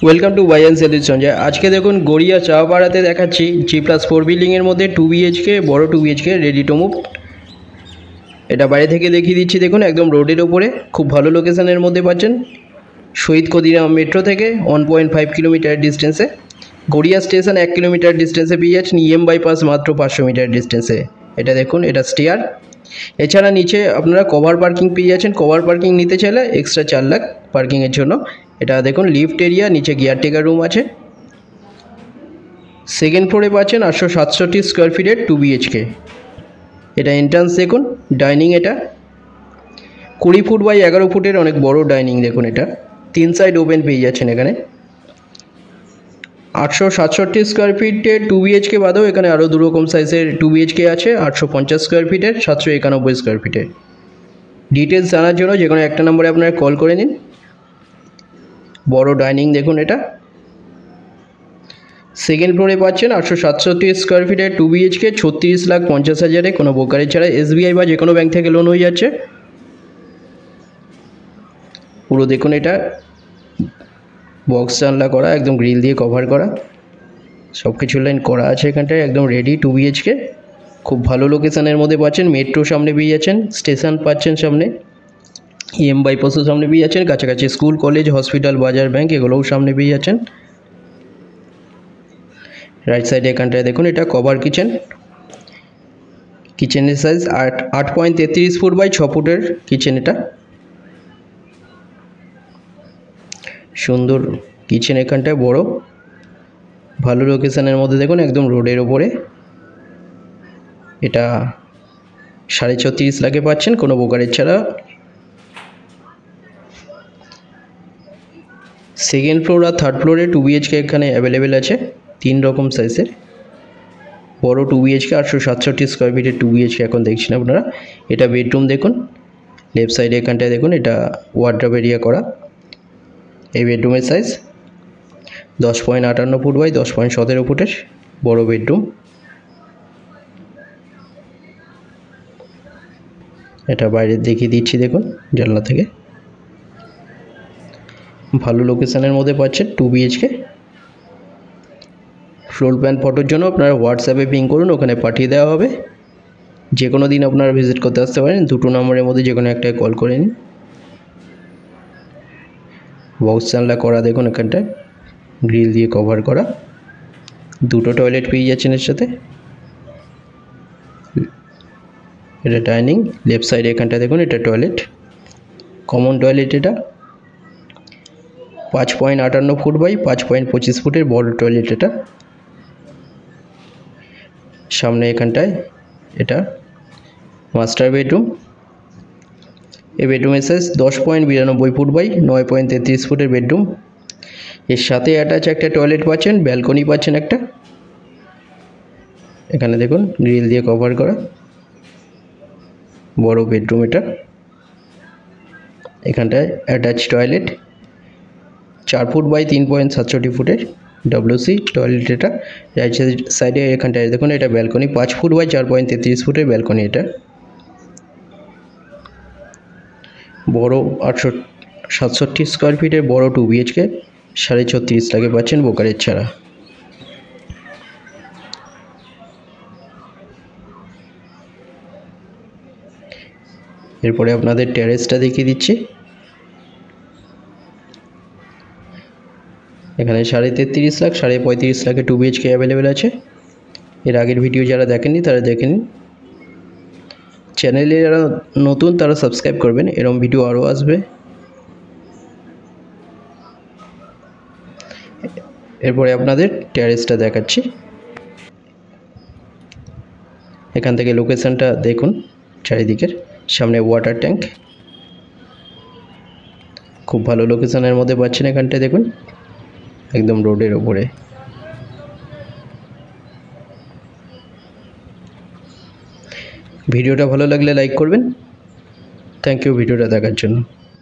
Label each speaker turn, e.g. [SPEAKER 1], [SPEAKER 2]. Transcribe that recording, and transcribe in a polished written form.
[SPEAKER 1] Welcome to বাই অ্যান্ড সেলুস সঞ্জয়। আজকে দেখুন গড়িয়া চাপাড়াতে দেখাচ্ছি G+4 বিল্ডিংয়ের মধ্যে 2 BHK বড় 2 BHK রেডি টু মুভ। এটা বাইরে থেকে দেখিয়ে দিচ্ছি, দেখুন একদম রোডের ওপরে খুব ভালো লোকেশনের মধ্যে পাচ্ছেন। শহীদ ক্ষুদিরাম মেট্রো থেকে 1.5 কিলোমিটার ডিস্টেন্সে, গড়িয়া স্টেশন 1 কিলোমিটার ডিস্টেন্সে পেয়ে যাচ্ছেন। বাইপাস মাত্র 500 মিটার ডিস্টেন্সে। এটা দেখুন, এটা স্টেয়ার। এছাড়া নিচে আপনারা কভার পার্কিং পেয়ে যাচ্ছেন। কভার পার্কিং নিতে চাইলে এক্সট্রা 4 লাখ পার্কিংয়ের জন্য। এটা দেখুন লিফট এরিয়া, নিচে গিয়ার টেকার রুম আছে। সেকেন্ড ফ্লোরে পাচ্ছেন 867 স্কোয়ার ফিটের 2 BHK। এটা এন্ট্রান্স দেখুন, ডাইনিং এটা 20 ফুট বাই 11 ফুটের অনেক বড় ডাইনিং। দেখুন এটা 3 সাইড ওপেন পেয়ে যাচ্ছেন। এখানে 867 স্কোয়ার ফিটের 2 BHK বাদেও এখানে আরও দুরকম সাইজের 2 BHK আছে, 850 স্কোয়ার ফিটের, 791 স্কোয়ার ফিটের। ডিটেলস জানার জন্য যে কোনো একটা নম্বরে আপনারা কল করে নিন। বড় ডাইনিং দেখুন এটা। সেকেন্ড ফ্লোরে পাচ্ছেন 867 স্কোয়ার ফিটের 2 BHK 36,50,000-এ, কোনো ব্রোকারেজ ছাড়া। SBI বা যে কোনো ব্যাংক থেকে লোন হয়ে যাচ্ছে। পুরো দেখুন এটা বক্স জানলা করা, একদম গ্রিল দিয়ে কভার করা, সব কিছু লাইন করা আছে এখানটায়। একদম রেডি 2 BHK। খুব ভালো লোকেশনের মধ্যে পাচ্ছেন। মেট্রো সামনে পেয়ে যাচ্ছেন, স্টেশন পাচ্ছেন সামনে, বাইপাসও সামনে পেয়ে যাচ্ছেন। কাছাকাছি স্কুল, কলেজ, হসপিটাল, বাজার, ব্যাংক এগুলোও সামনে পেয়ে যাচ্ছেন। রাইট সাইডে এখানটায় দেখুন এটা কভার কিচেন। কিচেনের সাইজ 8.33 ফুট বাই 6 ফুটের কিচেন। এটা সুন্দর কিচেন, এখানটায় বড় ভালো লোকেশনের মধ্যে দেখুন, একদম রোডের ওপরে। এটা 36.5 লাখে পাচ্ছেন কোনো ব্রোকারেজ ছাড়া। সেকেন্ড ফ্লোর আর থার্ড ফ্লোরে 2 BHK এখানে অ্যাভেলেবেল আছে, 3 রকম সাইজের। বড় 2 BHK 867 স্কোয়ার ফিটের 2 BHK এখন দেখছেন আপনারা। এটা বেডরুম দেখুন, লেফট সাইডে এখানটায় দেখুন এটা ওয়ার্ড্রপ এরিয়া করা। এই বেডরুমের সাইজ 10.58 ফুট বাই 10.17 ফুটের বড় বেডরুম। এটা বাইরে দেখিয়ে দিচ্ছি, দেখুন জানলা থেকে। ভালো লোকেশনের মধ্যে পাচ্ছেন 2 BHK। ফ্লোর প্ল্যান ফটোর জন্য আপনারা হোয়াটসঅ্যাপে পিং করুন, ওখানে পাঠিয়ে দেওয়া হবে। যে কোনো দিন আপনারা ভিজিট করতে আসতে পারেন। দুটো নম্বরের মধ্যে যে কোনো একটায় কল করে নিন। বক্স জানলা করা দেখুন, এখানটায় গ্রিল দিয়ে কভার করা। দুটো টয়লেট পেয়ে যাচ্ছেন এর সাথে। এটা ডাইনিং, লেফট সাইডে এখানটায় দেখুন এটা টয়লেট, কমন টয়লেট। এটা 5.58 ফুট বাই 5.25 ফুটের বড় টয়লেট। এটা সামনে এখানটায় এটা মাস্টার বেডরুম। এই বেডরুমের সাইজ 10.92 ফুট বাই 9.33 ফুটের বেডরুম। এর সাথে অ্যাটাচ একটা টয়লেট পাচ্ছেন, ব্যালকনি পাচ্ছেন একটা। এখানে দেখুন গ্রিল দিয়ে কভার করা বড় বেডরুম। এটা এখানটায় অ্যাটাচ টয়লেট 4 ফুট বাই 3.67 ফুটের WC টয়লেট। এটা রাইট সাইডে এখানটায় দেখুন এটা ব্যালকনি, 5 ফুট বাই 4.33 ফুটের ব্যালকনি। এটা বড় 867 স্কোয়ার ফিটের বড় 2 BHK 36.5 লাখে পাচ্ছেন ব্রোকারেজ ছাড়া। এরপরে আপনাদের টেরেসটা দেখিয়ে দিচ্ছি। এখানে 33.5 লাখ, 35.5 লাখে 2 BHK অ্যাভেলেবেল আছে। এর আগের ভিডিও যারা দেখেননি তারা দেখে নিন। চ্যানেলে যারা নতুন তারা সাবস্ক্রাইব করবেন, এরকম ভিডিও আরও আসবে। এরপরে আপনাদের টেরেসটা দেখাচ্ছি। এখান থেকে লোকেশনটা দেখুন চারিদিকের। সামনে ওয়াটার ট্যাঙ্ক, খুব ভালো লোকেশনের মধ্যে পাচ্ছেন। এখানটায় দেখুন একদম রোডের ওপরে। ভিডিওটা ভালো লাগলে লাইক করবেন। থ্যাংক ইউ ভিডিওটা দেখার জন্য।